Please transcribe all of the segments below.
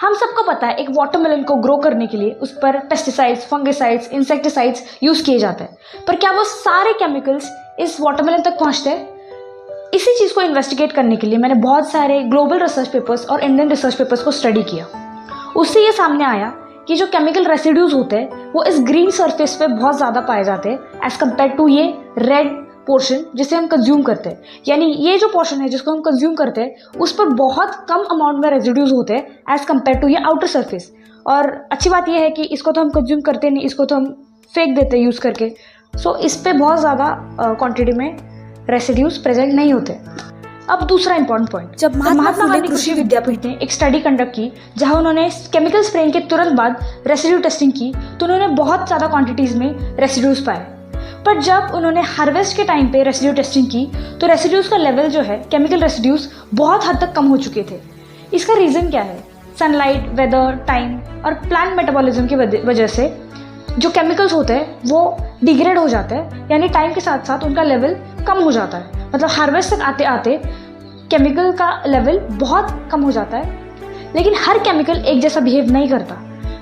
हम सबको पता है एक वाटरमेलन को ग्रो करने के लिए उस पर पेस्टिसाइड्स, फंगिसाइड्स, इंसेक्टिसाइड्स यूज़ किए जाते हैं, पर क्या वो सारे केमिकल्स इस वाटरमेलन तक पहुंचते हैं? इसी चीज़ को इन्वेस्टिगेट करने के लिए मैंने बहुत सारे ग्लोबल रिसर्च पेपर्स और इंडियन रिसर्च पेपर्स को स्टडी किया। उससे ये सामने आया कि जो केमिकल रेसिड्यूज होते हैं वो इस ग्रीन सरफेस पे बहुत ज़्यादा पाए जाते हैं एज़ कम्पेयर टू ये रेड पोर्शन जिसे हम कंज्यूम करते हैं। यानी ये जो पोर्शन है जिसको हम कंज्यूम करते हैं उस पर बहुत कम अमाउंट में रेसिड्यूज होते हैं एज़ कम्पेयर टू ये आउटर सरफेस। और अच्छी बात यह है कि इसको तो हम कंज्यूम करते नहीं, इसको तो हम फेंक देते हैं यूज़ करके। सो इस पर बहुत ज़्यादा क्वान्टिटी में रेसिड्यूज प्रेजेंट नहीं होते। अब दूसरा इंपॉर्टेंट पॉइंट, जब महात्मा गांधी कृषि विद्यापीठ ने एक स्टडी कंडक्ट की जहां उन्होंने केमिकल स्प्रेइंग के तुरंत बाद रेसिड्यू टेस्टिंग की तो उन्होंने बहुत ज़्यादा क्वांटिटीज़ में रेसिड्यूज पाए। पर जब उन्होंने हार्वेस्ट के टाइम पे रेसिड्यू टेस्टिंग की तो रेसिड्यूज का लेवल जो है, केमिकल रेसिड्यूज बहुत हद तक कम हो चुके थे। इसका रीज़न क्या है? सनलाइट, वेदर, टाइम और प्लांट मेटाबॉलिज्म की वजह से जो केमिकल्स होते हैं वो डिग्रेड हो जाते हैं, यानी टाइम के साथ साथ उनका लेवल कम हो जाता है। मतलब हार्वेस्ट तक आते आते केमिकल का लेवल बहुत कम हो जाता है। लेकिन हर केमिकल एक जैसा बिहेव नहीं करता।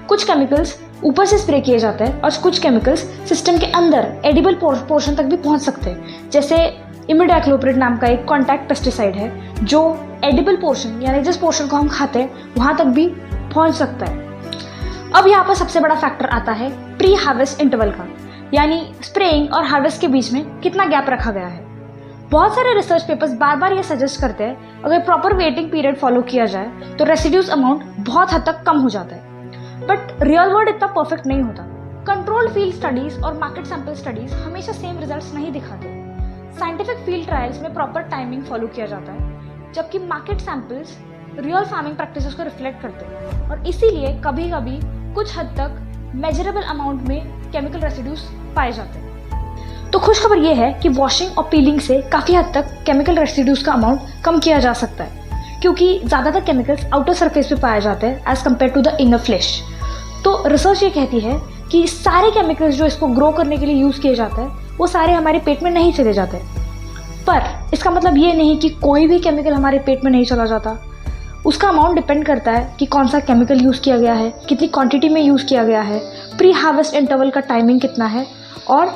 कुछ केमिकल्स ऊपर से स्प्रे किए जाते हैं और कुछ केमिकल्स सिस्टम के अंदर एडिबल पोर्शन तक भी पहुंच सकते हैं। जैसे इमिडाक्लोप्रिड नाम का एक कॉन्टैक्ट पेस्टिसाइड है जो एडिबल पोर्शन यानी जिस पोर्शन को हम खाते हैं वहाँ तक भी पहुँच सकता है। अब यहाँ पर सबसे बड़ा फैक्टर आता है प्री हार्वेस्ट इंटरवल का, यानी स्प्रेइंग और हार्वेस्ट के बीच में कितना गैप रखा गया है। बहुत सारे रिसर्च पेपर्स बार बार ये सजेस्ट करते हैं अगर प्रॉपर वेटिंग पीरियड फॉलो किया जाए तो रेसिड्यूज अमाउंट बहुत हद तक कम हो जाता है। बट रियल वर्ल्ड इतना परफेक्ट नहीं होता। कंट्रोल्ड फील्ड स्टडीज और मार्केट सैंपल स्टडीज हमेशा सेम रिजल्ट्स नहीं दिखाते। साइंटिफिक फील्ड ट्रायल्स में प्रॉपर टाइमिंग फॉलो किया जाता है, जबकि market samples real farming practices को रिफ्लेक्ट करते हैं और इसीलिए कभी कभी कुछ हद तक मेजरेबल अमाउंट में केमिकल रेसिड्यूज पाए जाते हैं। तो खुशखबर ये है कि वॉशिंग और पीलिंग से काफ़ी हद तक केमिकल रेसिड्यूज का अमाउंट कम किया जा सकता है, क्योंकि ज़्यादातर केमिकल्स आउटर सरफेस पे पाए जाते हैं as compare to the inner flesh. तो रिसर्च ये कहती है कि सारे केमिकल्स जो इसको ग्रो करने के लिए यूज़ किए जाते हैं वो सारे हमारे पेट में नहीं चले जाते। पर इसका मतलब ये नहीं कि कोई भी केमिकल हमारे पेट में नहीं चला जाता। उसका अमाउंट डिपेंड करता है कि कौन सा केमिकल यूज़ किया गया है, कितनी क्वांटिटी में यूज़ किया गया है, प्री हार्वेस्ट इंटरवल का टाइमिंग कितना है और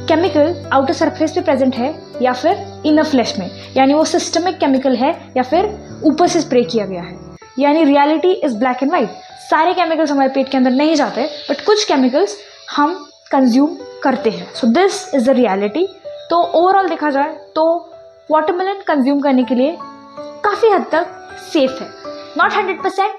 केमिकल आउटर सरफेस पे प्रेजेंट है या फिर इनर फ्लैश में, यानी वो सिस्टमिक केमिकल है या फिर ऊपर से स्प्रे किया गया है। यानी reality is black and white. सारे केमिकल्स हमारे पेट के अंदर नहीं जाते, बट कुछ केमिकल्स हम कंज्यूम करते हैं। So this is the reality. तो ओवरऑल देखा जाए तो वाटरमेलन कंज्यूम करने के लिए काफ़ी हद तक सेफ है, नॉट 100%,